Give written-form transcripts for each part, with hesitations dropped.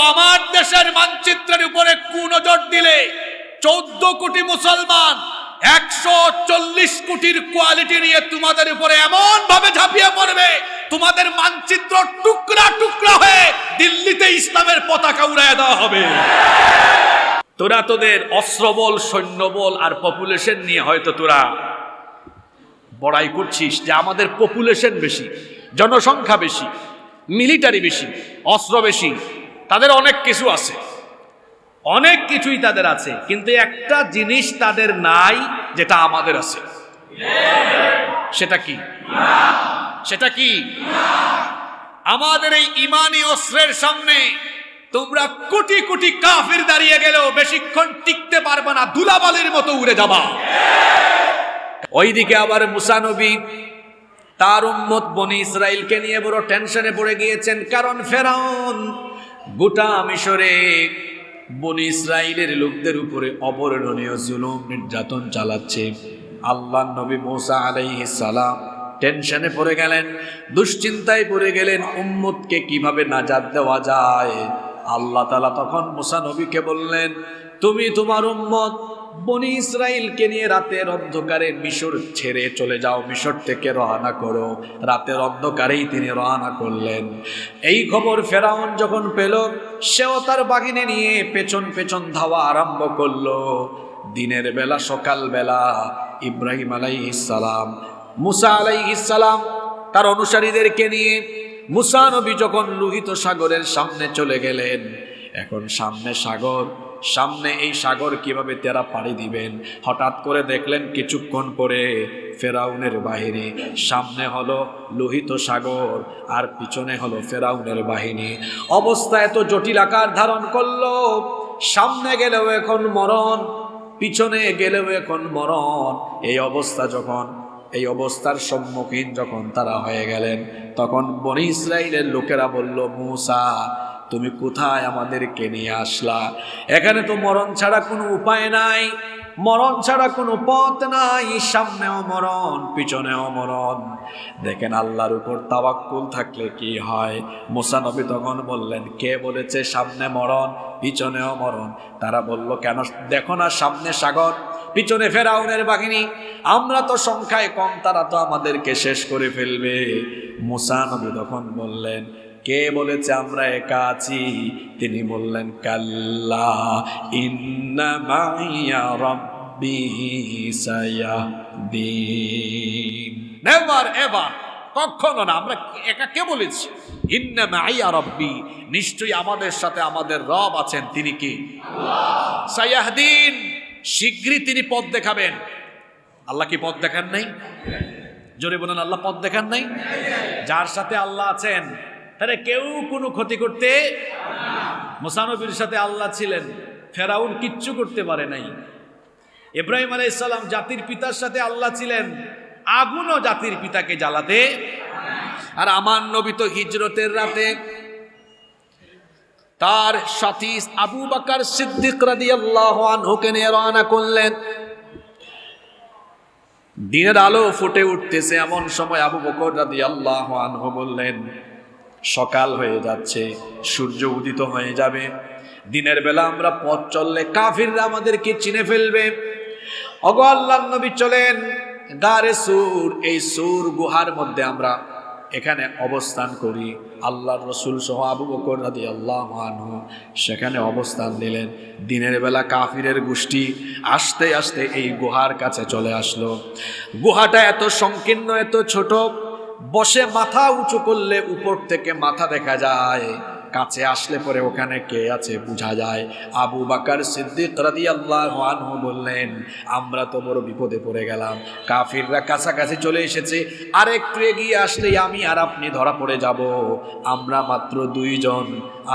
আমার দেশের মানচিত্রের উপরে কুনজর দিলে 14 কোটি মুসলমান 140 কোটির কোয়ালিটি নিয়ে তোমাদের উপরে এমন ভাবে ঝাঁপিয়ে পড়বে, তোমাদের মানচিত্র টুকরা টুকরা হয়ে দিল্লিতে ইসলামের পতাকা উড়াইয়া দেওয়া হবে। তোরা তোদের অস্ত্রবল, সৈন্যবল আর পপুলেশন নিয়ে হয়তো তোরা বড়াই করছিস যে আমাদের পপুলেশন বেশি, জনসংখ্যা বেশি, মিলিটারি বেশি, অস্ত্র বেশি, তাদের অনেক কিছু আছে, অনেক কিছুই তাদের আছে, কিন্তু একটা জিনিস তাদের নাই যেটা আমাদের আছে। সেটা কি? সেটা কি? আমাদের এই ইমানি অস্ত্রের সামনে তোমরা কোটি কোটি কাফির দাঁড়িয়ে গেলেও বেশিক্ষণ টিকতে পারবে না, ধুলাবালির মতো উড়ে যাবা। ওইদিকে আবার মুসা নবী তার উম্মত বনি ইসরাইলকে নিয়ে বড় টেনশনে পড়ে গিয়েছেন, কারণ ফেরাউন গোটা মিশরে বনি ইসরাইলের লোকদের উপরে অবর্ণনীয় জুলুম নির্যাতন চালাচ্ছে। আল্লাহর নবী মুসা আলাইহিস সালাম টেনশনে পড়ে গেলেন, দুশ্চিন্তায় পড়ে গেলেন, উম্মতকে কিভাবে নাজাত দেওয়া যায়। আল্লাহ তাআলা তখন মুসা নবীকে বললেন, তুমি তোমার উম্মত বনি ইসরাইলকে নিয়ে রাতের অন্ধকারে মিশর ছেড়ে চলে যাও, মিশর থেকে রওনা করো। রাতের অন্ধকারেই তিনি রওনা করলেন। এই খবর ফেরাউন যখন পেল, সেও তার বাহিনী নিয়ে পেছন পেছন ধাওয়া আরম্ভ করলো। দিনের বেলা, সকাল বেলা ইব্রাহিম আলাইহিস সালাম, মুসা আলাইহিস সালাম তার অনুসারীদেরকে নিয়ে মুসা নবী যখন লোহিত সাগরের সামনে চলে গেলেন, এখন সামনে সাগর, সামনে এই সাগর কিভাবে তেরা পাড়ি দিবেন। হঠাৎ করে দেখলেন কিছুক্ষণ পরে ফেরাউনের বাহিনী, সামনে হলো লোহিত সাগর আর পিছনে হলো ফেরাউনের বাহিনী। অবস্থা এত জটিল আকার ধারণ করলো, সামনে গেলেও এখন মরণ, পিছনে গেলেও এখন মরণ। এই অবস্থার সম্মুখীন যখন তারা হয়ে গেলেন, তখন বনি ইসরাইলের লোকেরা বলল, মুসা তুমি কোথায় আমাদেরকে নিয়ে আসলা? এখানে তো মরণ ছাড়া কোনো উপায় নাই, মরণ ছাড়া কোনো পথ নাই, সামনেও মরণ, পিছনেও মরণ। দেখেন আল্লাহর উপর তাওয়াক্কুল থাকলে কি হয়। মুসা নবী তখন বললেন, কে বলেছে সামনে মরণ পিছনেও মরণ? তারা বলল, কেন? দেখো না সামনে সাগর, পিছনে ফেরাউনের বাহিনী, আমরা তো সংখ্যায় কম, তারা তো আমাদেরকে শেষ করে ফেলবে। মুসা নবী তখন বললেন, কে বলেছে আমরা একা আছি? তিনি বললেন, কাল্লা ইন্না মাইয়া রাব্বি সায়াহদিন। নেভার এভার, কখনো না, আমরা একা কে বলেছি? ইন্না মাইয়া রাব্বি, নিশ্চয়ই আমাদের সাথে আমাদের রব আছেন। তিনি কি? আল্লাহ। সায়াহদিন, শীঘ্রই তিনি পথ দেখাবেন। আল্লাহ কি পথ দেখান নাই? জোরে বলেন, আল্লাহ পথ দেখান নাই? যার সাথে আল্লাহ আছেন তারে কেউ কোনো ক্ষতি করতে। মুসা নবীর সাথে আল্লাহ ছিলেন, ফেরাউন কিচ্ছু করতে পারে নাই। ইব্রাহিম আলাইহিস সালাম জাতির পিতার সাথে আল্লাহ ছিলেন, আগুনও জাতির পিতাকে জ্বালাতে। আর আমার নবী তো হিজরতের রাতে তার সাথী আবু বকর সিদ্দিক রাদিয়াল্লাহু আনহুকে নিয়ে রওনা করলেন। দিনের আলো ফুটে উঠতেছে, এমন সময় আবু বকর রাদিয়াল্লাহু আনহু বললেন, সকাল হয়ে যাচ্ছে, সূর্য উদিত হয়ে যাবে, দিনের বেলা আমরা পথ চললে কাফিররা আমাদেরকে চিনে ফেলবে। ওগো আল্লাহর নবী, চলেন গারে সুর, এই সুর গুহার মধ্যে আমরা এখানে অবস্থান করি। আল্লাহর রসুল সহ আবু বকর রাদিয়াল্লাহু আনহু সেখানে অবস্থান নিলেন। দিনের বেলা কাফিরের গোষ্ঠী আস্তে আস্তে এই গুহার কাছে চলে আসলো। গুহাটা এত সংকীর্ণ, এত ছোট, বসে মাথা উঁচু করলে উপর থেকে মাথা দেখা যায়, কাছে আসলে পরে ওখানে কে আছে বোঝা যায়। আবু বকর সিদ্দিক রাদিয়াল্লাহু আনহু বললেন, আমরা তো বড় বিপদে পড়ে গেলাম, কাফিররা কাছাকাছি চলে এসেছে, আর একটু এগিয়ে আসলেই আমি আর আপনি ধরা পড়ে যাব। আমরা মাত্র 2 জন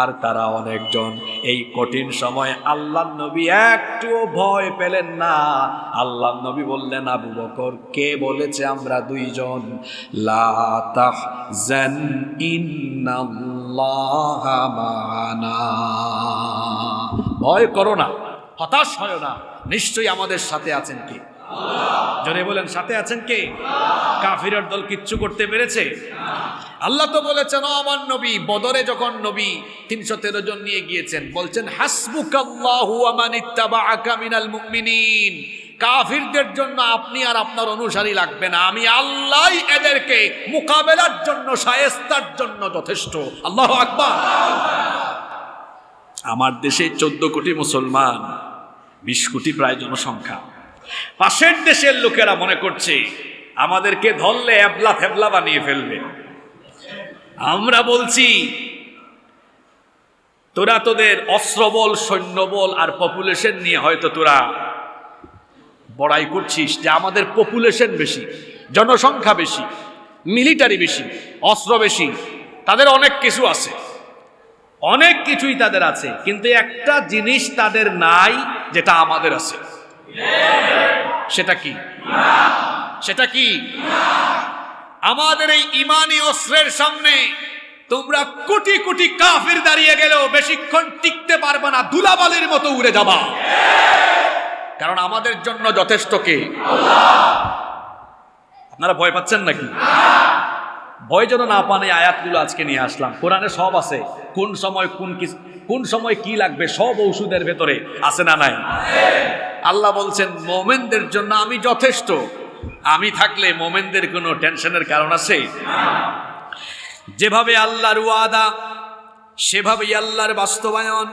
আর তারা অনেকজন। এই কঠিন সময় আল্লাহর নবী একটুও ভয় পেলেন না। আল্লাহর নবী বললেন, আবু বকর, কে বলেছে আমরা 2 জন? লা তাহজান ইন্নাল্লাহ মা'ানা, ভয় করো না, হতাশ হয় না, নিশ্চয়ই আমাদের সাথে আছেন কি? জোরে বলেন, সাথে আছেন কে? কাফিরের দল কিচ্ছু করতে পেরেছে? আল্লাহ তো বলেছেন, আমার নবী বদরে যখন নবী 313 জন নিয়ে গিয়েছেন, বলছেন হাসবুকাল্লাহু ওয়া মান ইত্তাবাআকা মিনাল মুমিনিন, কাফিরদের জন্য আপনি আর আপনার অনুসারী লাগবে না, আমি আল্লাহ এদেরকে মোকাবেলার জন্য, শায়েস্তার জন্য যথেষ্ট। আল্লাহু আকবার। আমার দেশে 14 কোটি মুসলমান, 20 কোটি প্রায় জনসংখ্যা। পাশের দেশের লোকেরা মনে করছে আমাদেরকে ধরলে এবলা থেবলা বানিয়ে ফেলবে। আমরা বলছি তোরা তোদের অস্ত্রবল, সৈন্যবল আর পপুলেশন নিয়ে হয়তো তোরা বড়াই করছিস যে আমাদের পপুলেশন বেশি, জনসংখ্যা বেশি, মিলিটারি বেশি, অস্ত্র বেশি, তাদের অনেক কিছু আছে, অনেক কিছুই তাদের আছে, কিন্তু একটা জিনিস তাদের নাই যেটা আমাদের আছে। সেটা কি? সেটা কি? আমাদের এই ইমানি অস্ত্রের সামনে তোমরা কোটি কোটি কাফির দাঁড়িয়ে গেলেও বেশিক্ষণ টিকতে পারবে না, ধুলাবালির মতো উড়ে যাবা। কারণ আমাদের জন্য যথেষ্ট কে? আপনারা ভয় পাচ্ছেন নাকি? ভয় যেন না পান, এই আয়াতগুলো আজকে নিয়ে আসলাম। কোরআনে সব আছে, কোন সময় কি লাগবে সব ঔষধের ভেতরে আছে না নাই? আল্লাহ বলছেন মোমেনদের জন্য আমি যথেষ্ট। আমি থাকলে মোমেনদের কোনো টেনশনের কারণ আছে? যেভাবে আল্লাহর ওয়াদা সেভাবেই আল্লাহর বাস্তবায়ন।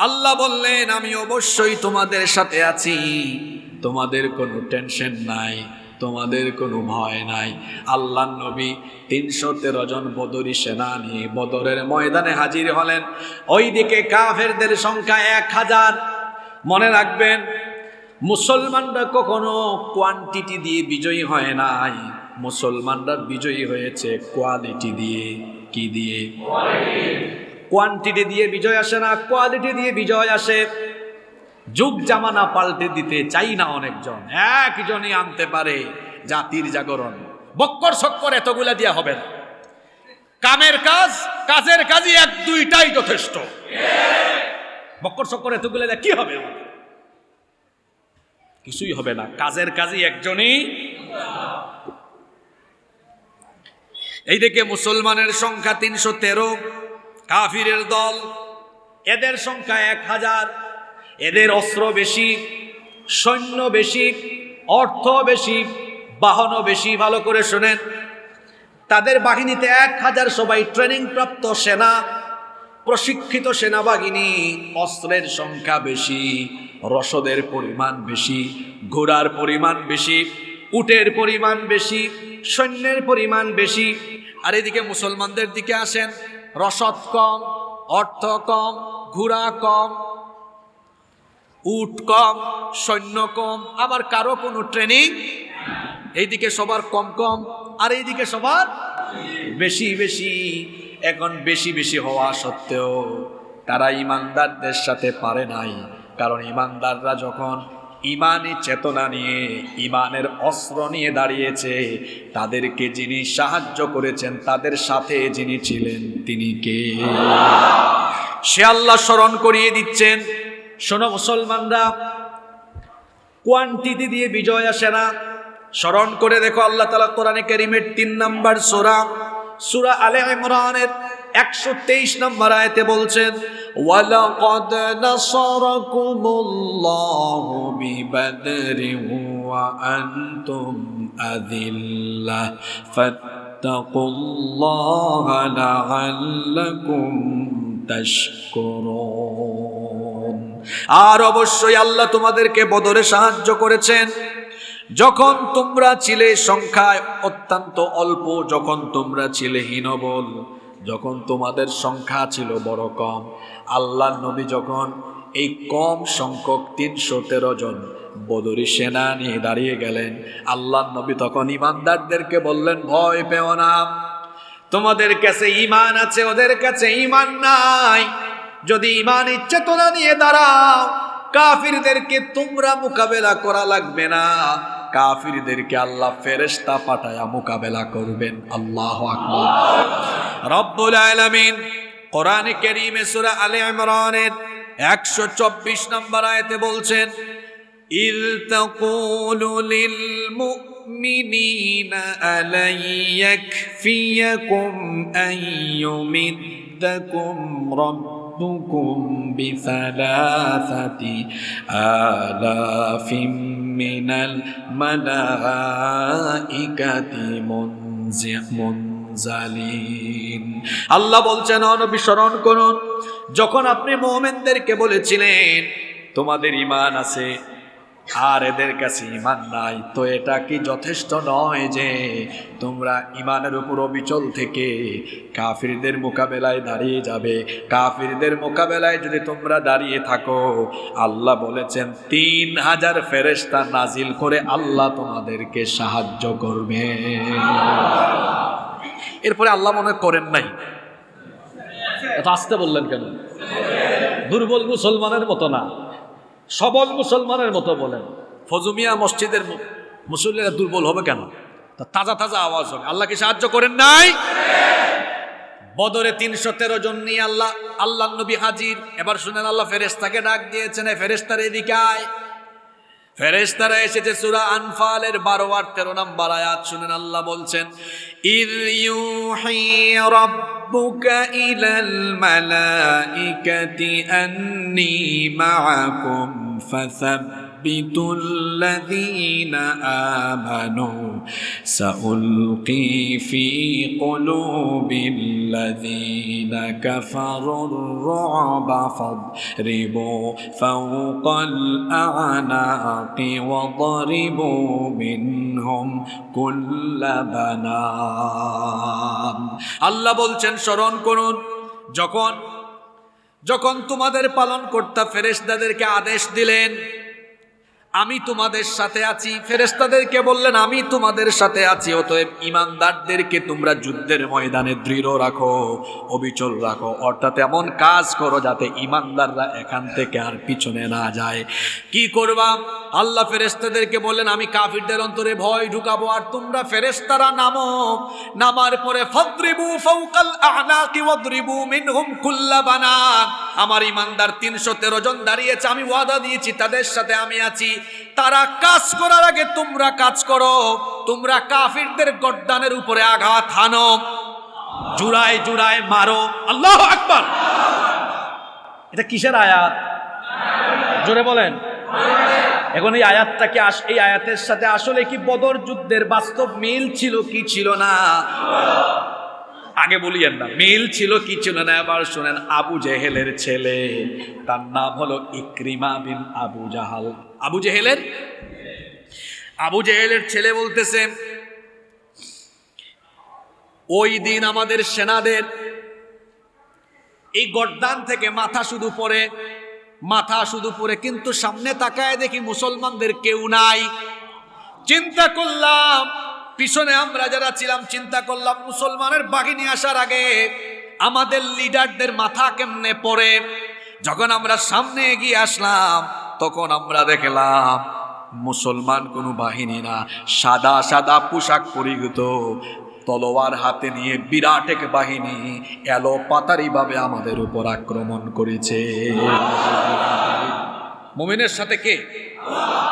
আল্লাহ বললেন আমি অবশ্যই তোমাদের সাথে আছি, তোমাদের কোনো টেনশন নাই, তোমাদের কোনো ভয় নাই। আল্লাহর নবী 313 জন বদরি সেনা নিয়ে বদরের ময়দানে হাজির হলেন। ওইদিকে কাফেরদের সংখ্যা 1000। মনে রাখবেন, মুসলমানরা কখনো কোয়ান্টিটি দিয়ে বিজয়ী হয় নাই, মুসলমানরা বিজয়ী হয়েছে কোয়ালিটি দিয়ে। কি দিয়ে? কোয়ান্টিটি দিয়ে বিজয় আসে না, কোয়ালিটি দিয়ে বিজয় আসে। যুগ জামানা পাল্টে দিতে চাই না অনেকজন, একজনই আনতে পারে জাতির জাগরণ। বক্কর সক্কর এতগুলা দিয়া হবে না। কাজের কাজই 1-2টাই যথেষ্ট। বক্কর সক্কর এতগুলা দিয়া কি হবে? কিছুই হবে না। কাজের কাজই একজনই। এইদিকে মুসলমানের সংখ্যা 313, কাফিরের দল এদের সংখ্যা 1000। এদের অস্ত্র বেশি, সৈন্য বেশি, অর্থ বেশি, বাহনও বেশি। ভালো করে শোনেন, তাদের বাহিনীতে 1000 সবাই ট্রেনিং প্রাপ্ত সেনা, প্রশিক্ষিত সেনাবাহিনী। অস্ত্রের সংখ্যা বেশি, রসদের পরিমাণ বেশি, ঘোড়ার পরিমাণ বেশি, উটের পরিমাণ বেশি, সৈন্যের পরিমাণ বেশি। আর এদিকে মুসলমানদের দিকে আসেন, রসদ কম, অর্থ কম, ঘোড়া কম, উট কম, সৈন্য কম, আবার কারো কোনো ট্রেনিং। এইদিকে সবার কম কম, আর এইদিকে সবার বেশি বেশি। এখন বেশি বেশি হওয়া সত্ত্বেও তারা ইমানদারদের সাথে পারে নাই। কারণ ইমানদাররা যখন ইমানি চেতনা নিয়ে, ইমানের অস্ত্র নিয়ে দাঁড়িয়েছে, তাদেরকে যিনি সাহায্য করেছেন, তাদের সাথে যিনি ছিলেন, তিনি কে? সে আল্লাহ স্মরণ করিয়ে দিচ্ছেন। শোনো মুসলমানরা, কোয়ান্টিটি দিয়ে বিজয় আসে না। স্মরণ করে দেখো, আল্লাহ তাআলা কোরআনে কারীমের 3 নম্বর সূরা আলে ইমরানের 123 নম্বর আয়াতে বলছেন, ওয়ালাকাদ নাসারাকুমুল্লাহু বিবাদরিন ওয়া আনতুম আযিল্লাহ ফাত্তাকুল্লাহা লাআল্লাকুম তাশকুরুন। আর অবশ্যই আল্লাহ তোমাদেরকে বদরে সাহায্য করেছেন যখন তোমরা ছিলে সংখ্যায় অত্যন্ত অল্প, যখন তোমরা ছিলে হীনবল, যখন তোমাদের সংখ্যা ছিল বড় কম। আল্লাহর নবী যখন এই কম সংখ্যক 313 জন বদরি সেনা নিয়ে দাঁড়িয়ে গেলেন, আল্লাহর নবী তখন ইমানদারদেরকে বললেন, ভয় পেও না, তোমাদের কাছে ঈমান আছে, ওদের কাছে ঈমান নাই। যদি ঈমানি চেতনা নিয়ে দাঁড়াও, কাফিরদেরকে তোমরা মোকাবেলা করা লাগবে না, কাফিরদেরকে আল্লাহ ফেরেশতা পাঠায়া মোকাবেলা করবেন। আল্লাহু আকবার। রব্বুল আলামিন কোরআনে কারীমে সূরা আলে ইমরানের 124 নম্বর আয়াতে বলছেন, إذ تقول للمؤمنين ألن يكفيكم أن يمدكم ربكم بثلاثة آلاف من الملائكة মুনজালিন। আল্লাহ বলছেন, ও নবী স্মরণ করুন যখন আপনি মুমিনদেরকে বলেছিলেন তোমাদের ঈমান আছে আর এদের কাছে ঈমান নাই, তো এটা কি যথেষ্ট নয় যে তোমরা ঈমানের উপর অবিচল থেকে কাফিরদের মোকাবেলায় দাঁড়িয়ে যাবে? কাফিরদের মোকাবেলায় যদি তোমরা দাঁড়িয়ে থাকো, আল্লাহ বলেছেন 3000 ফেরেশতা নাজিল করে আল্লাহ তোমাদেরকে সাহায্য করবে। এরপরে আল্লাহ মনে করেন নাই, এত আসতে বললেন কেন? দুর্বল মুসলমানের মতো না, সবল মুসলমানের মতো বলেন। ফজুমিয়া মসজিদের মুসল্লিরা দুর্বল হবে কেন? তাজা তাজা আওয়াজ হবে। আল্লাহ কি সাহায্য করেন নাই? বদরে 313 জন নিয়ে আল্লাহ নবী হাজির। এবার শুনেন, আল্লাহ ফেরেশতাকে ডাক দিয়েছেন, ফেরেশতার এদিকে আয়। ফেরেশতারা এসেছে সূরা আনফালের 12 আর 13 নম্বর আয়াত। শুনেন, আল্লাহ বলছেন, ইয ইউহি রাব্বুকা ইলাল মালাইকাতি আন্নী মাআকুম ফাসাব্বিতুল্লাযীনা আমানু সাউলকি ফি কুলুবিল্লাযীনা কাফারুর রু'বা ফাদরিবু ফাওকাল আ'নাকি ওয়াদরিবু মিনহুম কুল্লা বানান। আল্লাহ বলছেন, স্মরণ করুন যখন তোমাদের পালনকর্তা ফেরেশতাদেরকে আদেশ দিলেন আমি তোমাদের সাথে আছি। ফেরেশতাদেরকে বললেন আমি তোমাদের সাথে আছি, অতএব ঈমানদারদেরকে তোমরা যুদ্ধের ময়দানে দৃঢ় রাখো, অবিচল রাখো, অর্থাৎ এমন কাজ করো যাতে ঈমানদাররা এখান থেকে আর পিছনে না যায়। কি করবা? আল্লাহ ফেরেশতাদেরকে বললেন আমি কাফিরদের অন্তরে ভয় ঢুকাবো, আর তোমরা ফেরেশতারা নামার পরে ফাদরিবু ফাওকাল আ'নাকি ওয়াদরিবু মিনহুম কুল্লা বানান। আমার ঈমানদার 313 জন দাঁড়িয়েছে, আমি ওয়াদা দিয়েছি তাদের সাথে আমি আছি। তারা কাজ করার আগে তোমরা কাজ করো, তোমরা কাফিরদের গর্দানের উপরে আঘাত হানো, জুড়ায় জুড়ায় মারো। আল্লাহু আকবার। এটা কিসের আয়াত? জোরে বলেন। এখন এই আয়াতটাকে এই আয়াতের সাথে আসলে কি বদর যুদ্ধের বাস্তব মিল ছিল কি ছিল না? আগে বলিয়েন না মিল ছিল কি ছিল না। এবার শুনেন, আবু জেহেলের ছেলে, তার নাম হলো ইকরিমা বিন আবু জাহাল। আবু জেহেলের ছেলে বলতেছে, ওই দিন আমাদের সেনাদের এই গর্দান থেকে মাথা শুধু পড়ে, কিন্তু সামনে তাকায় দেখি মুসলমানদের কেউ নাই। চিন্তা করলাম, পিছনে আমরা যারা ছিলাম চিন্তা করলাম মুসলমানের বাহিনী আসার আগে আমাদের লিডারদের মাথা কেমনে পড়ে। যখন আমরা সামনে এগিয়ে আসলাম তখন আমরা দেখলাম মুসলমান কোনো বাহিনী না, সাদা সাদা পোশাক পরিহিত, তলোয়ার হাতে নিয়ে বিরাট এক বাহিনী এলো পাতারি ভাবে আমাদের উপর আক্রমণ করেছে। মুমিনের সাথে কে?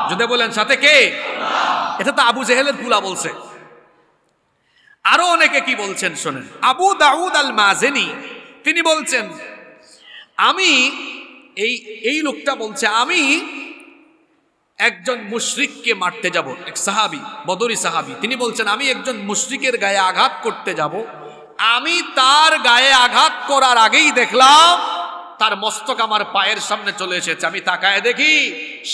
যদি বলেন সাথে কে? এটা তো আবু জেহেলের পুলা বলছে। আরো অনেকে কি বলছেন শোনেন। আবু দাউদ আল মাজিনী তিনি বলছেন, আমি এই লোকটা বলছে আমি একজন মুশরিককে মারতে যাব। এক সাহাবী, বদরি সাহাবী, তিনি বলছেন আমি একজন মুশরিকের গায়ে আঘাত করতে যাব। আমি তার গায়ে আঘাত করার আগেই দেখলাম তার মস্তক আমার পায়ের সামনে চলে এসেছে। আমি তাকায় দেখি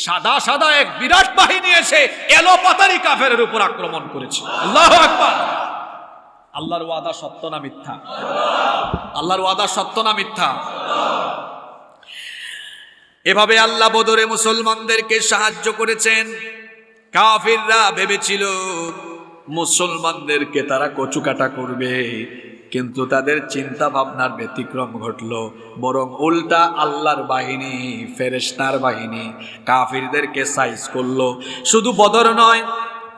সাদা সাদা এক বিরাট বাহিনী এসে এলোপাতারি কাফেরের উপর আক্রমণ করেছে। আল্লাহু আকবার। আল্লাহর ওয়াদা সত্য না মিথ্যা? আল্লাহর ওয়াদা সত্য না মিথ্যা? এভাবে আল্লাহ বদরে মুসলমানদেরকে সাহায্য করেছেন। কাফিররা ভেবেছিল মুসলমানদেরকে তারা কচুকাটা করবে, কিন্তু তাদের চিন্তা ভাবনার ব্যতিক্রম ঘটল। বরং উল্টা আল্লাহর বাহিনী, ফেরেশতার বাহিনী কাফিরদেরকে সাইজ করলো। শুধু বদর নয়,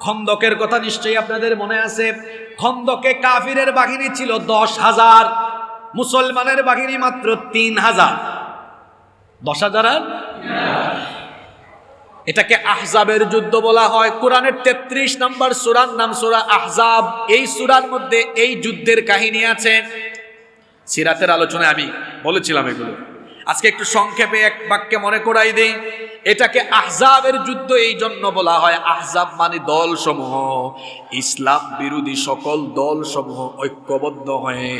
খন্দকের কথা নিশ্চয়ই আপনাদের মনে আছে। খন্দকে কাফিরের বাহিনী ছিল 10,000, মুসলমানের বাহিনী মাত্র 3,000। 10,000 আর এটাকে আহজাবের যুদ্ধ বলা হয়। কোরআনের 33 নম্বর সূরার নাম সূরা আহজাব। এই সূরার মধ্যে এই যুদ্ধের কাহিনী আছে। সিরাতের আলোচনায় আমি বলেছিলাম এগুলো, আজকে একটু সংক্ষেপে এক বাক্যে মনে করাই দেই। এটাকে আহজাবের যুদ্ধ এই জন্য বলা হয়, আহজাব মানে দল সমূহ, ইসলাম বিরোধী সকল দল সমূহ ঐক্যবদ্ধ হয়ে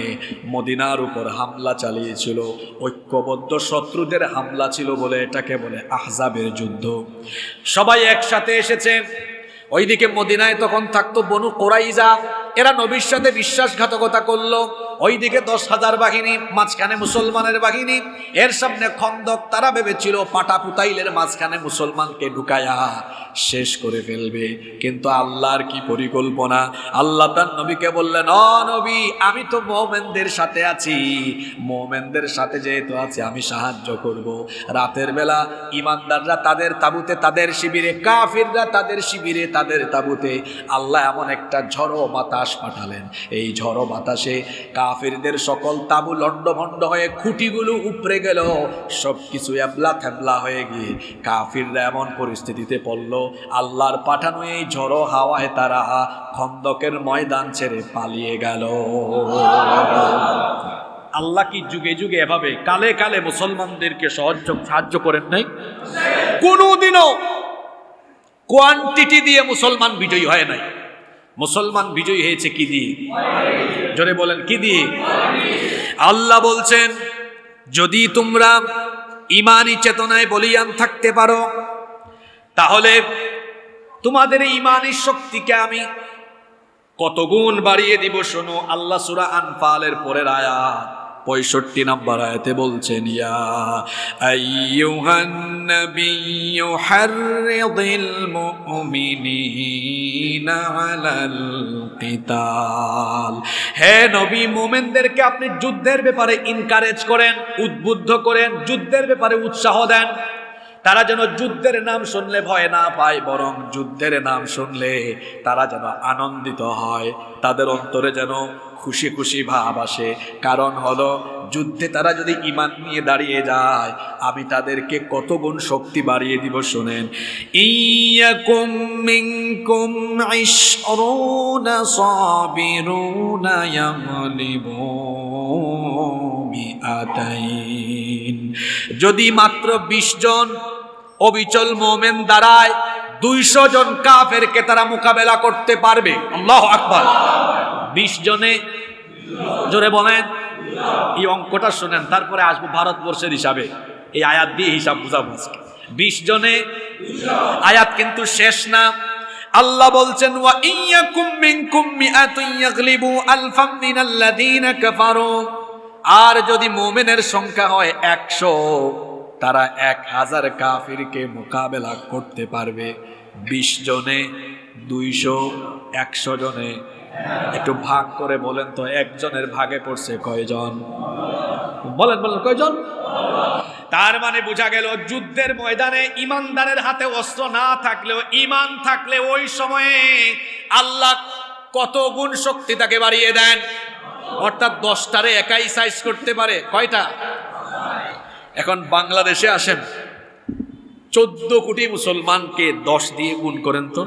মদিনার উপর হামলা চালিয়েছিল। ঐক্যবদ্ধ শত্রুদের হামলা ছিল বলে এটাকে বলে আহজাবের যুদ্ধ। সবাই একসাথে এসেছে। ওইদিকে মদিনায় তখন থাকতো বনু কুরাইজা, এরা নবীর সাথে বিশ্বাসঘাতকতা করলো। ওইদিকে 10,000 বাহিনী, মাঝখানে মুসলমানের বাহিনী, এর সামনে খন্দক। তারা ভেবেছিল পাটাপুতাইলের মাঝখানে মুসলমানকে ঢুকায়া শেষ করে ফেলবে। কিন্তু আল্লাহর কি পরিকল্পনা! আল্লাহ তার নবীকে বললেন, ও নবী, আমি তো মুমিনদের সাথে আছি, মুমিনদের সাথে যেহেতু আছি আমি সাহায্য করব। রাতের বেলা ঈমানদাররা তাদের তাঁবুতে তাদের শিবিরে, কাফিররা তাদের শিবিরে তাদের তাঁবুতে। আল্লাহ এমন একটা ঝড়ো বাতাস পাঠালেন, এই ঝড়ো বাতাসে কাফিরদের সকল তাঁবু লণ্ডভণ্ড হয়ে খুঁটিগুলো উপড়ে গেল, সব কিছু এবলা থেবলা হয়ে গিয়ে কাফিররা এমন পরিস্থিতিতে পড়ল, আল্লাহর পাঠানো এই ঝড়ো হাওয়ায় তারা খন্দকের ময়দান ছেড়ে পালিয়ে গেল। আল্লাহ কি যুগে যুগে এভাবে কালে কালে মুসলমানদেরকে সাহায্য করেন নাই? কোনোদিনও কোয়ান্টিটি দিয়ে মুসলমান বিজয়ী হয় নাই। মুসলমান বিজয়ী হয়েছে কি দিয়ে? জোরে বলেন, কি দিয়ে? আল্লাহ বলছেন, যদি তোমরা ঈমানী চেতনায় বলীয়ান থাকতে পারো তাহলে তোমাদের ঈমানী শক্তিকে আমি কত গুণ বাড়িয়ে দিব। শোনো, আল্লাহ সূরা আনফালের পরের আয়াত 65 নম্বর আয়াতে বলছেন, ইয়া আইয়ুহান নাবিয়্যু হাররিদিল মুমিনিনা আলাল কিতাল। হে নবী, মুমিনদেরকে আপনি যুদ্ধের ব্যাপারে এনকারেজ করেন, উদ্বুদ্ধ করেন, যুদ্ধের ব্যাপারে উৎসাহ দেন। তারা যেন যুদ্ধের নাম শুনলে ভয় না পায়, বরং যুদ্ধের নাম শুনলে তারা যেন আনন্দিত হয়, তাদের অন্তরে যেন খুশি খুশি ভাব আসে। কারণ হলো, যুদ্ধে তারা যদি ঈমান নিয়ে দাঁড়িয়ে যায় আমি তাদেরকে কত গুণ শক্তি বাড়িয়ে দিব। শোনেন, ইয়াকুম মিনকুম 20 সাবিরুনা ইয়াগলিবু মিআতাইন। যদি মাত্র 20 জন অবিচল মুমিন দাঁড়ায়, 200 জন কাফেরকে তারা মোকাবেলা করতে পারবে। আল্লাহু আকবার। 20 জনে, জোরে বলেন, এই অঙ্কটা শুনেন, তারপরে আসবো ভারতবর্ষের হিসাবে। এই আয়াত দিয়ে হিসাব বুঝাবো আজকে। 20 জনে আয়াত কিন্তু শেষ না। আল্লাহ বলছেন, ওয়া ইয়াকুম মিনকুম মিআতুন ইয়াগলিবু আলফাম মিনাল্লাযীনা কাফারু। আর যদি মুমিনের সংখ্যা হয় 100, তারা 1000 কাফিরকে মোকাবেলা করতে পারবে। 20 জনে 200, 100 জনে। একটু ভাগ করে বলেন তো, একজনের ভাগে পড়ছে কয়জন? বলেন বলেন, কয়জন? তার মানে বোঝা গেল, যুদ্ধের ময়দানে ঈমানদারের হাতে অস্ত্র না থাকলেও ঈমান থাকলে ওই সময়ে আল্লাহ কত গুণ শক্তি তাকে বাড়িয়ে দেন। অর্থাৎ 10টারে একাই সাইজ করতে পারে কয়টা? এখন বাংলাদেশে আসেন, 14 কোটি মুসলমানকে 10 দিয়ে গুণ করেন তো।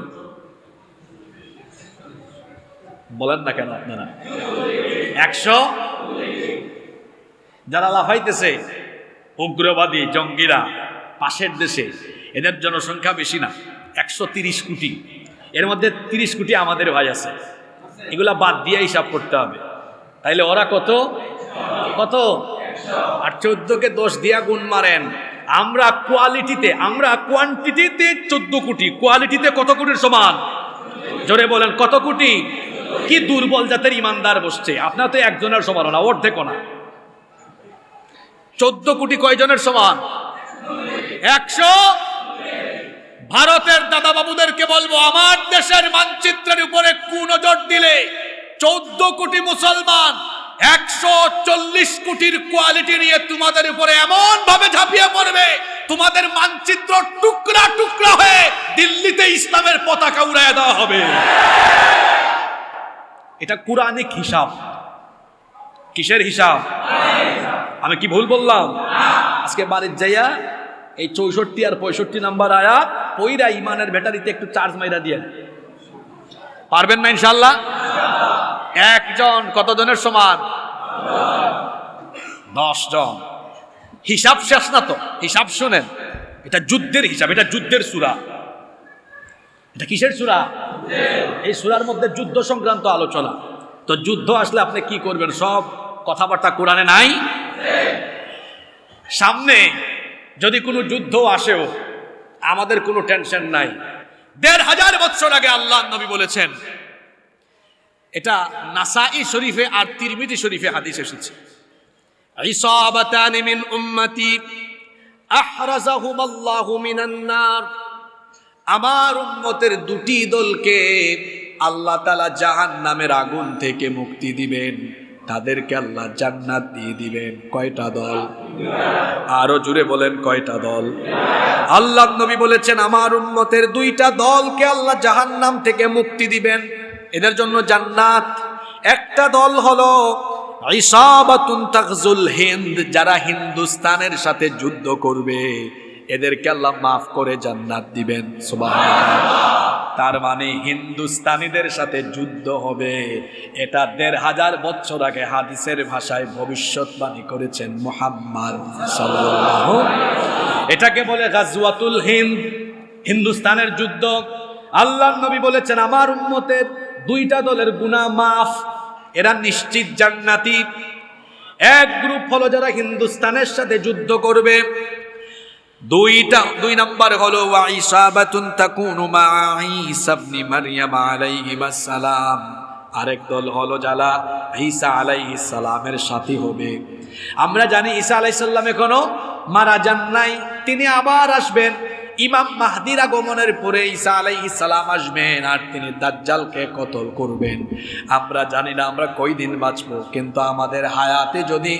বলেন না কেন আপনারা? 100। যারা লাফাইতেছে উগ্রবাদী জঙ্গিরা পাশের দেশে, এদের জনসংখ্যা বেশি না, 130 কোটি। এর মধ্যে 30 কোটি আমাদের ভাই আছে, এগুলা বাদ দিয়ে হিসাব করতে হবে। তাইলে ওরা কত কত? আর 14কে 10 দিয়া গুণ মারেন। আমরা কোয়ালিটিতে, আমরা কোয়ান্টিটিতে 14 কোটি, কোয়ালিটিতে কত কোটির সমান? জোরে বলেন, কত কোটি? কি দুর্বল জাতের ইমানদার বসছে! আপনার তো একজনের সমান না, অর্ধেক না। 14 কোটি কয়জনের সমান? 100। ভারতের দাদা বাবুদেরকে বলবো, আমার দেশের মানচিত্রের উপরে নজর দিলে 14 কোটি মুসলমান 140 কোটির কোয়ালিটি নিয়ে তোমাদের উপরে এমন ভাবে ঝাঁপিয়ে পড়বে, তোমাদের মানচিত্র টুকরা টুকরা হয়ে দিল্লিতে ইসলামের পতাকা উড়াইয়া দেওয়া হবে। এটা কুরআনিক হিসাব। কিসের হিসাব? আমি কি ভুল বললাম? আজকে বাড়ির যাইয়া এই 64 আর 65 নাম্বার আয়াত পইরা ইমানের ব্যাটারিতে একটু চার্জ মাইরা দিয়ে পারবেন না ইনশাআল্লাহ? একজন কতজনের সমান? 10 জন। হিসাব শেষ না তো, হিসাব শুনেন, এটা যুদ্ধের হিসাব, এটা যুদ্ধের সূরা। এটা কিসের সূরা? এই সূরার মধ্যে যুদ্ধ সংক্রান্ত আলোচনা। তো যুদ্ধ আসলে আপনি কি করবেন? সব কথাবার্তা কোরআনে নাই। সামনে যদি কোনো যুদ্ধ আসেও আমাদের কোনো টেনশন নাই। ১৫০০ বছর আগে আল্লাহ নবী বলেছেন, এটা নাসাই শরীফে আর তিরমিজি শরীফে হাদিস এসেছে, ইসাবাতানি মিন উম্মতি আহরাজাহুমাল্লাহু মিনান নার। আমার উম্মতের দুটি দলকে আল্লাহ তাআলা জাহান্নামের আগুন থেকে মুক্তি দিবেন, তাদেরকে আল্লাহ জান্নাত দিয়ে দিবেন। কয়টা দল? আরো জোরে বলেন, কয়টা দল? আল্লাহ নবী বলেছেন, আমার উম্মতের 2টা দলকে আল্লাহ জাহান্নাম থেকে মুক্তি দিবেন, এদের জন্য জান্নাত। একটা দল হলো ইসাবাতুন তাগজুল হিন্দ, যারা হিন্দুস্তানের সাথে যুদ্ধ করবে, এদেরকে আল্লাহ মাফ করে জান্নাত দিবেন। সুবহানাল্লাহ। তার মানে হিন্দুস্তানিদের সাথে যুদ্ধ হবে, এটা ১৫০০ বছর আগে হাদিসের ভাষায় ভবিষ্যৎবাণী করেছেন মুহাম্মদ সাল্লাল্লাহু। এটাকে বলে গাজওয়াতুল হিন্দ, হিন্দুস্তানের যুদ্ধ। আল্লাহর নবী বলেছেন, আমার উম্মতের 2টা দলের গুনাহ মাফ, এরা নিশ্চিত জান্নাতি। এক গ্রুপ হলো যারা হিন্দুস্তানের সাথে যুদ্ধ করবে, 2 নাম্বার হলো ওয়াইসাবাতুন তাকুনু মা ঈসা ইবনে মারইয়াম আলাইহিস সালাম। আরেক দল হলো যারা ঈসা আলাইহিস সালামের সাথী হবে। আমরা জানি ঈসা আলাইহিস সালাম এখনো মারা যান নাই, তিনি আবার আসবেন। ইমাম মাহদির আগমনের পরে ঈসা আলাইহিস সালাম আসবেন আর তিনি দাজ্জালকে কতল করবেন। আমরা জানি না আমরা কয়দিন বাঁচবো, কিন্তু আমাদের হায়াতে যদি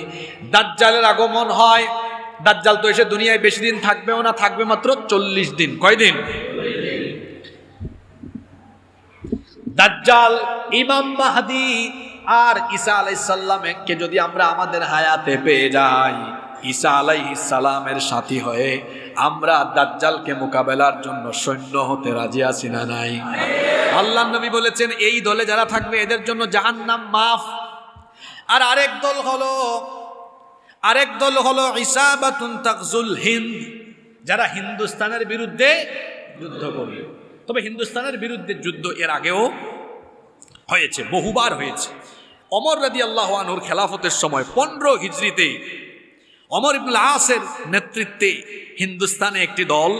দাজ্জালের আগমন হয়, দাজ্জাল তো এসে দুনিয়ায় বেশি দিন থাকবেও না, থাকবে মাত্র 40 দিন। কয়দিন? দাজ্জাল, ইমাম মাহদি আর ঈসা আলাইহিস সালামকে যদি আমরা আমাদের হায়াতে পেয়ে যাই, ঈসা আলাইহিস সালামের সাথী হয়ে আমরা দাজ্জালকে মোকাবেলার জন্য সৈন্য হতে রাজি আছি না নাই? আল্লাহর নবী বলেছেন, এই দলে যারা থাকবে এদের জন্য জাহান্নাম মাফ। আর আরেক দল হলো ইসাবাতুন তাগজুল হিন্দ, যারা হিন্দুস্তানের বিরুদ্ধে যুদ্ধ করবে। তবে হিন্দুস্তানের বিরুদ্ধে যুদ্ধ এর আগেও হয়েছে, বহুবার হয়েছে। ওমর রাদিয়াল্লাহু আনহুর খেলাফতের সময় 15 হিজরিতে ওমর ইবনুল আসের নেতৃত্বে হিন্দুস্তানে একটি দল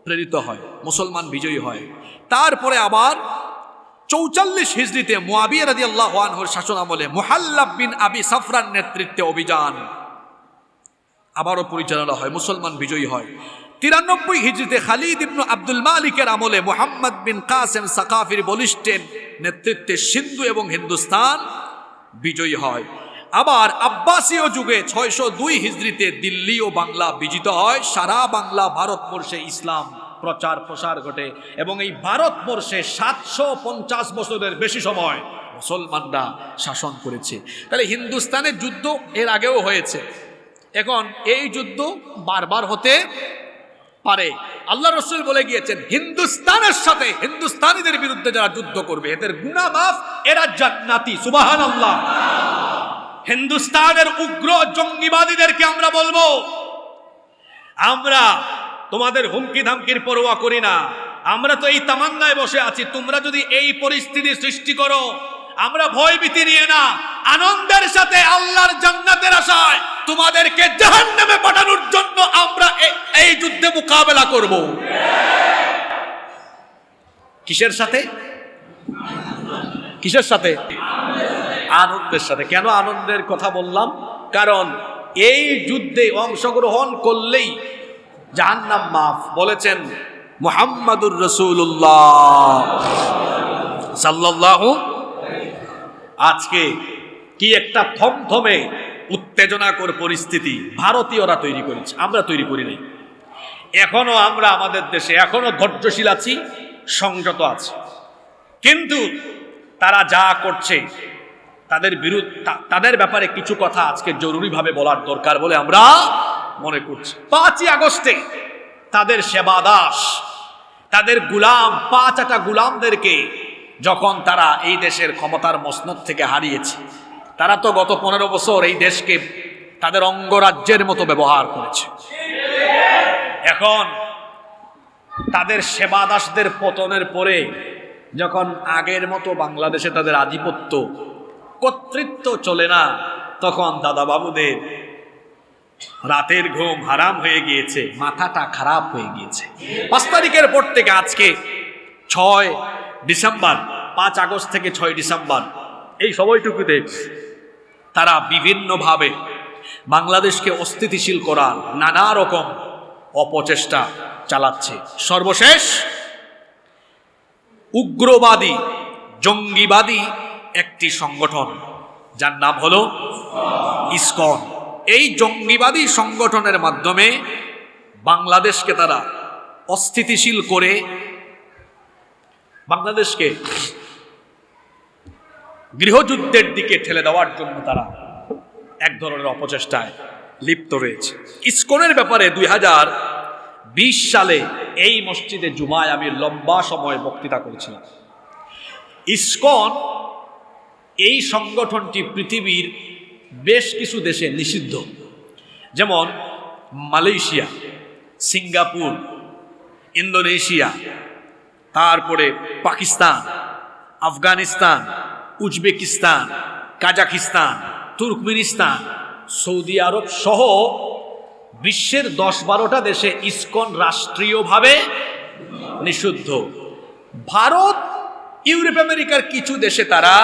প্রেরিত হয়, মুসলমান বিজয়ী হয়। তারপরে আবার 44 হিজরিতে মুয়াবিয়া রাদিয়াল্লাহু আনহুর শাসন আমলে মুহাল্লাব বিন আবি সাফরার নেতৃত্বে অভিযান আবারও পরিচালনা হয়, মুসলমান বিজয়ী হয়। 93 হিজরিতে খালিদ ইবনে আব্দুল মালিকের আমলে মুহাম্মদ বিন কাসেম সাকাফির বলিষ্ঠের নেতৃত্বে সিন্ধু এবং হিন্দুস্তান বিজয়ী হয়। আবার আব্বাসীয় যুগে 602 হিজরিতে দিল্লি ও বাংলা বিজিত হয়। সারা বাংলা ভারতবর্ষে ইসলাম প্রচার প্রসার ঘটে এবং এই ভারতবর্ষে 750 বছরের বেশি সময় মুসলমানরা শাসন করেছে। তাহলে হিন্দুস্তানের যুদ্ধ এর আগেও হয়েছে, এখন এই যুদ্ধ বারবার হতে পারে। আল্লাহ রাসূল বলে গিয়েছেন, হিন্দুস্তানের সাথে হিন্দুস্তানিদের বিরুদ্ধে যারা যুদ্ধ করবে এদের গুনাহ মাফ, এরা জান্নাতি। সুবহানাল্লাহ। হিন্দুস্তানের উগ্র জঙ্গিবাদীদেরকে আমরা বলবো, আমরা তোমাদের হুমকি ধামকির পরোয়া করি না, আমরা তো এই তামান্নায় বসে আছি, তোমরা যদি এই পরিস্থিতি সৃষ্টি করো, আমরা ভয়ভীতি নিয়ে না, আনন্দের সাথে আল্লাহর জান্নাতের আশায় তোমাদেরকে জাহান্নামে পাঠানোর জন্য আমরা এই যুদ্ধে মোকাবেলা করব। কিসের সাথে? কিসের সাথে? আনন্দের সাথে। কেন আনন্দের কথা বললাম? কারণ এই যুদ্ধে অংশগ্রহণ করলেই জাহান্নাম মাফ। বলেছেন মুহাম্মাদুর রাসূলুল্লাহ সাল্লাল্লাহু। আজকে কি একটা থমথমে উত্তেজনাকর পরিস্থিতি ভারতীয়রা তৈরি করেছে, আমরা তৈরি করি নাই। এখনো আমরা আমাদের দেশে এখনো ধৈর্যশীল আছি, সংযত আছি, কিন্তু তারা যা করছে তাদের ব্যাপারে কিছু কথা আজকে জরুরিভাবে বলার দরকার বলে আমরা মনে করছি। 5ই আগস্টে তাদের সেবা দাস তাদের গুলাম, 5টা গুলামদেরকে যখন তারা এই দেশের ক্ষমতার মসনদ থেকে হারিয়েছে, তারা তো গত 15 বছর এই দেশকে তাদের অঙ্গরাজ্যের মতো ব্যবহার করেছে। এখন তাদের সেবাদাসদের পতনের পরে যখন আগের মতো বাংলাদেশে তাদের আধিপত্য, কর্তৃত্ব চলে না, তখন দাদা বাবুদের রাতের ঘুম হারাম হয়ে গিয়েছে, মাথাটা খারাপ হয়ে গিয়েছে। 5 তারিখের পর থেকে আজকে 6 ডিসেম্বর, 5 আগস্ট থেকে 6 ডিসেম্বর, এই সময়টুকুতে তারা বিভিন্নভাবে বাংলাদেশকে অস্থিতিশীল করার নানা রকম অপচেষ্টা চালাচ্ছে। সর্বশেষ উগ্রবাদী, জঙ্গিবাদী একটি সংগঠন যার নাম হলো ইসকন। এই জঙ্গিবাদী সংগঠনের মাধ্যমে বাংলাদেশকে তারা অস্থিতিশীল করে বাংলাদেশকে গৃহযুদ্ধের দিকে ঠেলে দেওয়ার জন্য তারা এক ধরনের অপচেষ্টায় লিপ্ত রয়েছে। ইসকনের ব্যাপারে 2020 সালে এই মসজিদে জুমায় আমি লম্বা সময় বক্তৃতা করেছিলাম। ইসকন এই সংগঠনটি পৃথিবীর বেশ কিছু দেশে নিষিদ্ধ, যেমন মালয়েশিয়া, সিঙ্গাপুর, ইন্দোনেশিয়া, তারপরে Pakistan, Afghanistan, Uzbekistan, Kazakhstan, Turkmenistan, Saudi Arab সহ বিশ্বের 10-12টা দেশে ইসকন রাষ্ট্রীয়ভাবে নিষিদ্ধ। ভারত, ইউরোপ আমেরিকার কিছু দেশে তারা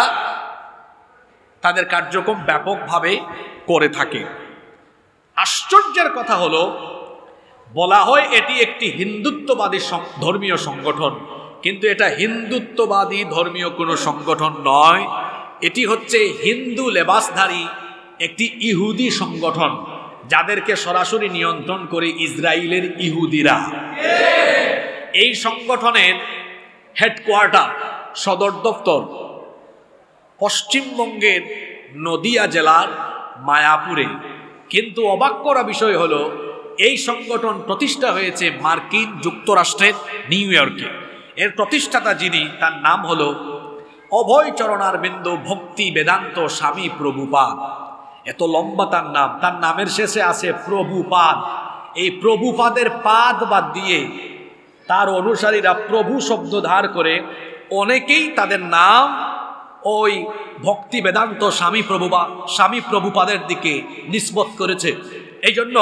তাদের কার্যক্রম ব্যাপকভাবে করে থাকে। আশ্চর্যের কথা হলো, বলা হয় এটি একটি হিন্দুত্ববাদী ধর্মীয় সংগঠন, কিন্তু এটা হিন্দুত্ববাদী ধর্মীয় কোনো সংগঠন নয়। এটি হচ্ছে হিন্দু লেবাসধারী একটি ইহুদি সংগঠন, যাদেরকে সরাসরি নিয়ন্ত্রণ করে ইসরায়েলের ইহুদিরা। এই সংগঠনের হেডকোয়ার্টার, সদর দপ্তর পশ্চিমবঙ্গের নদিয়া জেলার মায়াপুরে। কিন্তু অবাক করা বিষয় হলো, এই সংগঠন প্রতিষ্ঠা হয়েছে মার্কিন যুক্তরাষ্ট্রের নিউ ইয়র্কে। এর প্রতিষ্ঠাতা যিনি, তার নাম হলো অভয় চরণারবিন্দ ভক্তি বেদান্ত স্বামী প্রভুপাদ। এত লম্বা তার নাম, তার নামের শেষে আছে প্রভুপাদ। এই প্রভুপাদের পাদ বাদ দিয়ে তার অনুসারীরা প্রভু শব্দ ধার করে অনেকেই তাদের নাম ওই ভক্তি বেদান্ত স্বামী প্রভুপাদের দিকে নিসবত করেছে। এই জন্য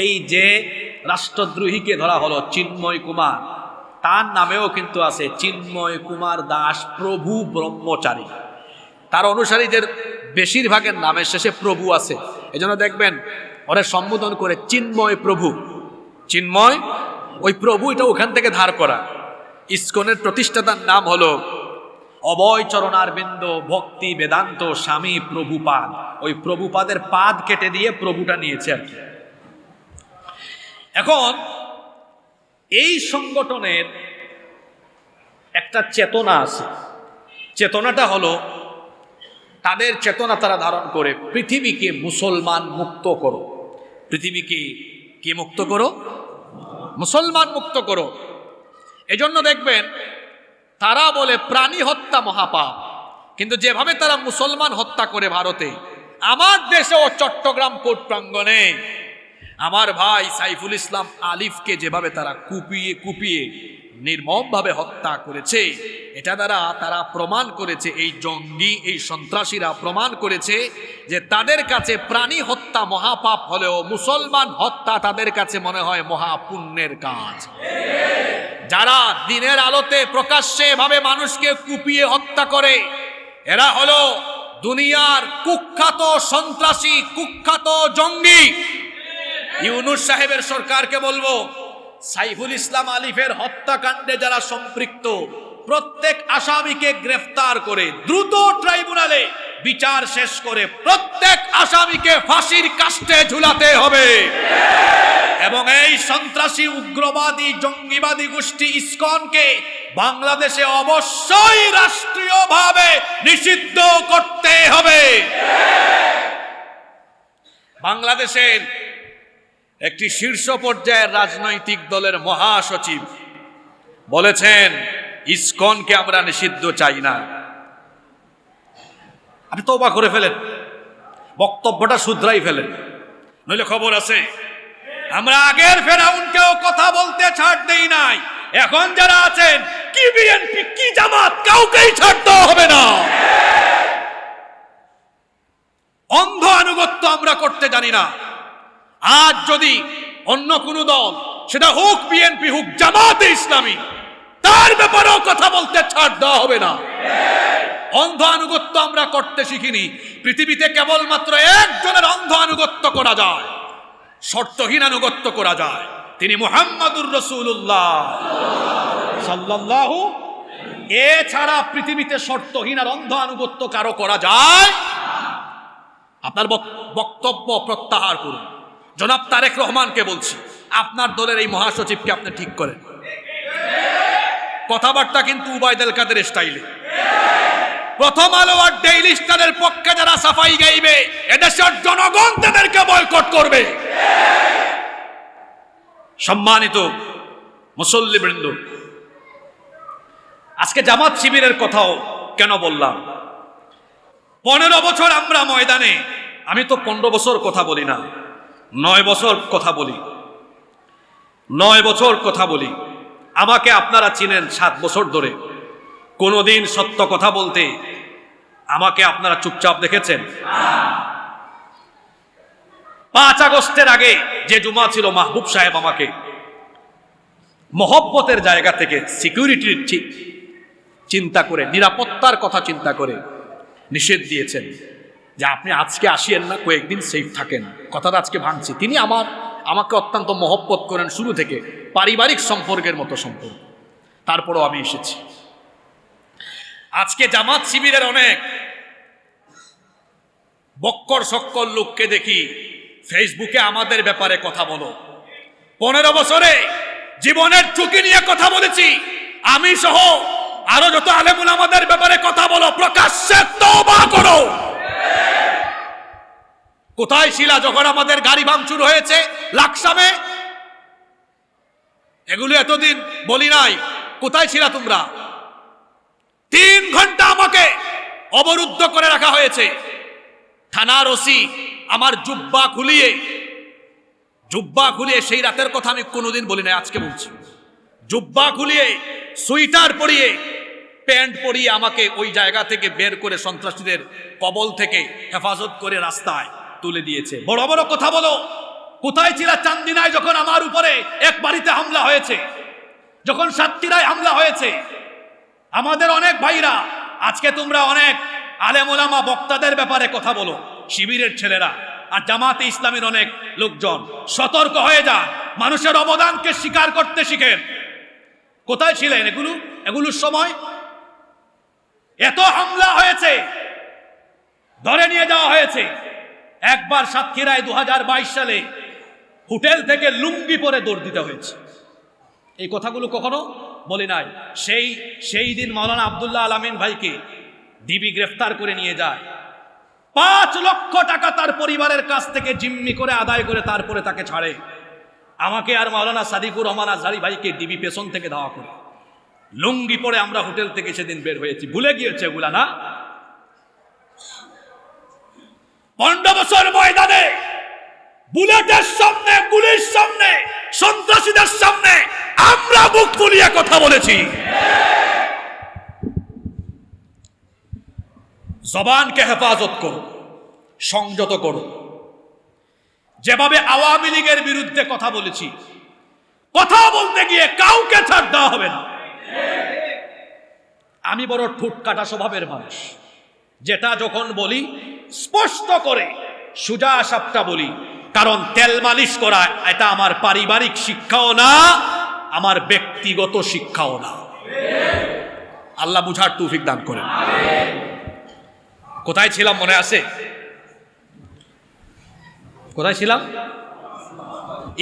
এই যে রাষ্ট্রদ্রোহীকে ধরা হলো চিন্ময় কুমার, তার নামেও কিন্তু আছে চিন্ময় কুমার দাস প্রভু ব্রহ্মচারী। তার অনুসারীদের বেশিরভাগের নামের শেষে প্রভু আছে, এজন্য দেখবেন ওরা সম্বোধন করে চিন্ময় প্রভু। চিন্ময়, ওই প্রভু, এটা ওখান থেকে ধার করা। ইসকনের প্রতিষ্ঠাতার নাম হলো অভয় চরণারবিন্দ ভক্তি বেদান্ত স্বামী প্রভুপাদ। ওই প্রভুপাদের পাদ কেটে দিয়ে প্রভুটা নিয়েছে আর কি। এখন এই সংগঠনের একটা চেতনা আছে। চেতনাটা হলো, তাদের চেতনা তারা ধারণ করে পৃথিবীকে মুসলমান মুক্ত করো। পৃথিবীকে কি মুক্ত করো? মুসলমান মুক্ত করো। এজন্য দেখবেন তারা বলে প্রাণী হত্যা মহাপাপ, কিন্তু যেভাবে তারা মুসলমান হত্যা করে ভারতে, আমার দেশে ও চট্টগ্রাম কোর্ট প্রাঙ্গণে আমার ভাই সাইফুল ইসলাম আলিফকে যেভাবে তারা কুপিয়ে নির্মমভাবে হত্যা করেছে, এটা দ্বারা তারা প্রমাণ করেছে, এই জঙ্গি, এই সন্ত্রাসীরা প্রমাণ করেছে যে তাদের কাছে প্রাণী হত্যা মহাপাপ হলেও মুসলমান হত্যা তাদের কাছে মনে হয় মহাপুণ্যের কাজ। যারা দিনের আলোতে প্রকাশ্যে ভাবে মানুষকে কুপিয়ে হত্যা করে, এরা হলো দুনিয়ার কুখ্যাত সন্ত্রাসী, কুখ্যাত জঙ্গি। ইউনূস সাহেবের সরকারকে বলবো, সাইফুল ইসলাম আলিফের হত্যাকাণ্ডে যারা সম্পৃক্ত প্রত্যেক আসামিকে গ্রেফতার করে দ্রুত ট্রাইব্যুনালে বিচার শেষ করে প্রত্যেক আসামিকে ফাঁসির কাস্টে ঝুলাতে হবে। এবং এই সন্ত্রাসী উগ্রবাদী জঙ্গিবাদী গোষ্ঠী ইসকনকে বাংলাদেশে অবশ্যই রাষ্ট্রীয়ভাবে নিষিদ্ধ করতে হবে। বাংলাদেশের একটি শীর্ষ পর্যায়ের রাজনৈতিক দলের মহাসচিব বলেছেন ইসকনকে আমরা নিষিদ্ধ চাই না। আপনি তওবা করে ফেলেন, বক্তব্যটা শুধরাই ফেলেন, নইলে খবর আছে। আমরা আগের ফেরাউনকেও কথা বলতে ছাড় দেই নাই, এখন যারা আছেন কি বিএনপি কি জামাত কাউকেই ছাড় দেওয়া হবে না। অন্ধ আনুগত্য আমরা করতে জানি না। আজ যদি অন্য কোন দল, সেটা হোক বিএনপি হোক জামাতে ইসলামী, তার ব্যাপারেও কথা বলতে ছাড় দেওয়া হবে না। অন্ধ আনুগত্য আমরা করতে শিখিনি। পৃথিবীতে কেবলমাত্র একজনের অন্ধ আনুগত্য করা যায়, শর্তহীন আনুগত্য করা যায়, তিনি মুহাম্মাদুর রাসূলুল্লাহ সাল্লাল্লাহু। এছাড়া পৃথিবীতে শর্তহীন আর অন্ধ আনুগত্য কারো করা যায়। আপনার বক্তব্য প্রত্যাহার করুন। জনাব তারেক রহমানকে বলছি, আপনার দলের এই মহাসচিবকে আপনি ঠিক করেন। কথাবার্তা কিন্তু উবাইদুল কাদের স্টাইলে। প্রথম আলো আর ডেইলি স্টারের পক্ষে যারা সাফাই গাইবে, এদেশের জনগণ তাদেরকে বয়কট করবে। সম্মানিত মুসল্লিবৃন্দ, আজকে জামাত শিবিরের কথাও কেন বললাম? 15 বছর আমরা ময়দানে, আমি তো 15 বছর কথা বলি না, 9 বছর কথা বলি, 9 বছর কথা বলি। আমাকে আপনারা চিনেন 7 বছর ধরে। কোনোদিন সত্য কথা বলতে আমাকে আপনারা চুপচাপ দেখেছেন? 5 আগস্টের আগে যে জুমা ছিল, মাহবুব সাহেব আমাকে মহব্বতের জায়গা থেকে সিকিউরিটির চিন্তা করে, নিরাপত্তার কথা চিন্তা করে নিষেধ দিয়েছেন যে আপনি আজকে আসিয়েন না, কয়েকদিন সেফ থাকেন। কথাটা আজকে ভাঙছি। তিনি আমাকে অত্যন্ত মহব্বত করেন শুরু থেকে, পারিবারিক সম্পর্কের মতো সম্পর্ক। তারপরও আমি এসেছি। আজকে জামাত শিবিরের অনেক বক্কর সক্কর লোককে দেখি ফেসবুকে আমাদের ব্যাপারে কথা বলো। 15 বছরে জীবনের ঝুঁকি নিয়ে কথা বলেছি, আমি সহ আরো যত আলেমুল আমাদের ব্যাপারে কথা বলো, প্রকাশ্যে তওবা করো। কোথায় ছিলা যখন আমাদের গাড়ি ভাঙচুর হয়েছে লাকসামে? এগুলো এতদিন বলি নাই, কোথায় ছিলা তোমরা? 3 ঘন্টা আমাকে অবরুদ্ধ করে রাখা হয়েছে। থানার ওসি আমার জুব্বা খুলিয়ে সেই রাতের কথা আমি কোনোদিন বলি নাই, আজকে বলছি। জুব্বা খুলিয়ে, সুইটার পরিয়ে, প্যান্ট পরিয়ে আমাকে ওই জায়গা থেকে বের করে সন্ত্রাসীদের কবল থেকে হেফাজত করে রাস্তায় তুলে দিয়েছে। বড় বড় কথা বলো। কোথায় ছিলা চান্দিনায় যখন আমার উপরে এক বাড়িতে হামলা হয়েছে, যখন সাতক্ষীরায় হামলা হয়েছে? আমাদের অনেক ভাইরা, আজকে তোমরা অনেক আলেম ওলামা বক্তাদের ব্যাপারে কথা বলো, শিবিরের ছেলেরা আর জামাতে ইসলামীর অনেক লোকজন, সতর্ক হয়ে যান, মানুষের অবদানকে স্বীকার করতে শিখেন। কোথায় ছিলেন এগুলোর সময়? এত হামলা হয়েছে, ধরে নিয়ে যাওয়া হয়েছে। একবার সাতক্ষীরায় 2022 সালে হোটেল থেকে লুঙ্গি পরে দৌড় দিতে হয়েছে। এই কথাগুলো কখনো বলি নাই। সেই দিন মাওলানা আব্দুল্লাহ আলামিন ভাইকে ডিবি গ্রেফতার করে নিয়ে যায়। 5 লক্ষ টাকা তার পরিবারের কাছ থেকে জিম্মি করে আদায় করে তারপরে তাকে ছাড়ে। আমাকে আর মাওলানা সাদিকুর রহমান আজহারি ভাইকে ডিবি পেছন থেকে ধাওয়া করে। লুঙ্গি পরে আমরা হোটেল থেকে সেদিন বের হয়েছি। ভুলে গিয়েছে এগুলা না? 15 বছর ময়দানে, বুলেটের সামনে, গুলির সামনে, সন্ত্রাসীদের সামনে আমরা মুখ ফুলিয়ে কথা বলেছি। জবানকে হেফাজত করো, সংযত করো। যেভাবে আওয়ামী লীগের বিরুদ্ধে কথা বলেছি, কথা বলতে গিয়ে কাউকে ছাড় দেওয়া হবে না। আমি বড় ঠুট কাটা স্বভাবের মানুষ। যেটা যখন বলি স্পষ্ট করে সোজা সাপটা বলি, কারণ তেল মালিশ করা এটা আমার পারিবারিক শিক্ষাও না, আমার ব্যক্তিগত শিক্ষাও না। আল্লাহ বুঝার তৌফিক দান করেন। কোথায় ছিলাম মনে আছে? কোথায় ছিলাম?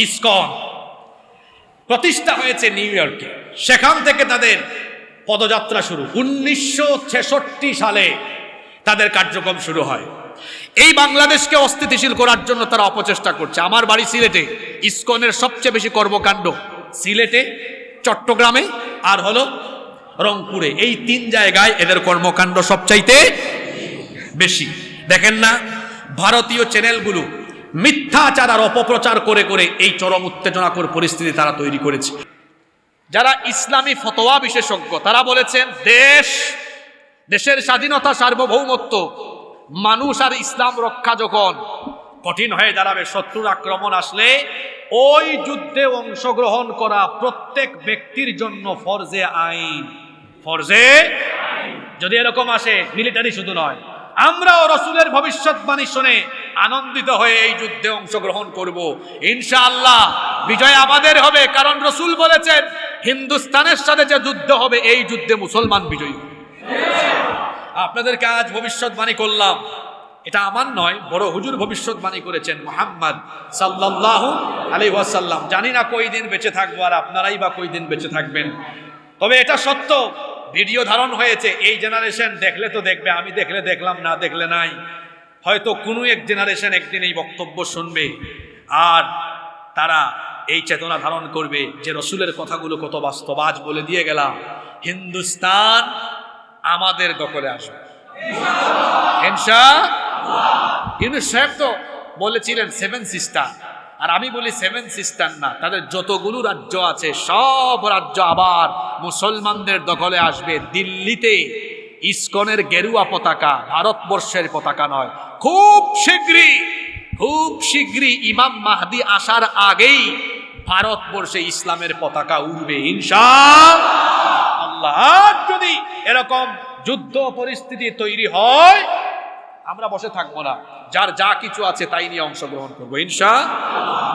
ইসকন প্রতিষ্ঠা হয়েছে নিউ ইয়র্কে। সেখান থেকে তাদের পদযাত্রা শুরু। 1966 সালে তাদের কার্যক্রম শুরু হয়। এই বাংলাদেশকে অস্থিতিশীল করার জন্য তারা অপচেষ্টা করছে। আমার বাড়ি সিলেটে। ইসকনের সবচেয়ে বেশি কর্মকাণ্ড সিলেটে, চট্টগ্রামে আর হলো রংপুরে। এই 3 জায়গায় এদের কর্মকাণ্ড সবচাইতে বেশি। দেখেন না, ভারতীয় চ্যানেলগুলো মিথ্যাচার আর অপপ্রচার করে করে এই চরম উত্তেজনাকর পরিস্থিতি তারা তৈরি করেছে। যারা ইসলামী ফতোয়া বিশেষজ্ঞ তারা বলেছেন দেশের স্বাধীনতা, সার্বভৌমত্ব, মানুষ আর ইসলাম রক্ষা যখন কঠিন হয়ে দাঁড়াবে, শত্রুর আক্রমণ আসলে ওই যুদ্ধে অংশগ্রহণ করা প্রত্যেক ব্যক্তির জন্য ফরজে আইন। ফরজে যদি এরকম আসে, মিলিটারি শুধু নয়, আমরাও রসুলের ভবিষ্যৎবাণী শুনে আনন্দিত হয়ে এই যুদ্ধে অংশগ্রহণ করব। ইনশাআল্লাহ বিজয় আমাদের হবে, কারণ রসুল বলেছেন হিন্দুস্তানের সাথে যে যুদ্ধ হবে এই যুদ্ধে মুসলমান বিজয়ী হবে। আপনাদেরকে আজ ভবিষ্যৎবাণী করলাম, এটা আমার নয়, বড় হুজুর ভবিষ্যৎবাণী করেছেন মুহাম্মদ সাল্লাল্লাহু আলাইহি ওয়াসাল্লাম। জানি না কই দিন বেঁচে থাকবো, আর আপনারাই বা কই দিন বেঁচে থাকবেন। তবে এটা সত্য, ভিডিও ধারণ হয়েছে, এই জেনারেশন দেখলে তো দেখবে, আমি দেখলে দেখলাম, না দেখলে নাই। হয়তো কোনো এক জেনারেশন একদিন এই বক্তব্য শুনবে, আর তারা এই চেতনা ধারণ করবে যে রসুলের কথাগুলো কত বাস্তব। আজ বলে দিয়ে গেলাম, হিন্দুস্তান আমাদের দখলে আসবে ইনশাআল্লাহ। কিন্তু সাহেব তো বলেছিলেন 7 সিস্টার, আর আমি বলি 7 সিস্টার না, তাদের যতগুলো রাজ্য আছে সব রাজ্য আবার মুসলমানদের দখলে আসবে। দিল্লিতে ইসকনের গেরুয়া পতাকা, ভারতবর্ষের পতাকা নয়। খুব শীঘ্রই ইমাম মাহদি আসার আগেই ভারতবর্ষে ইসলামের পতাকা উড়বে ইনশাআল্লাহ। যদি এরকম যুদ্ধ পরিস্থিতি তৈরি হয়, আমরা বসে থাকবো না, যার যা কিছু আছে তাই নিয়ে অংশগ্রহণ করবো ইনশাআল্লাহ।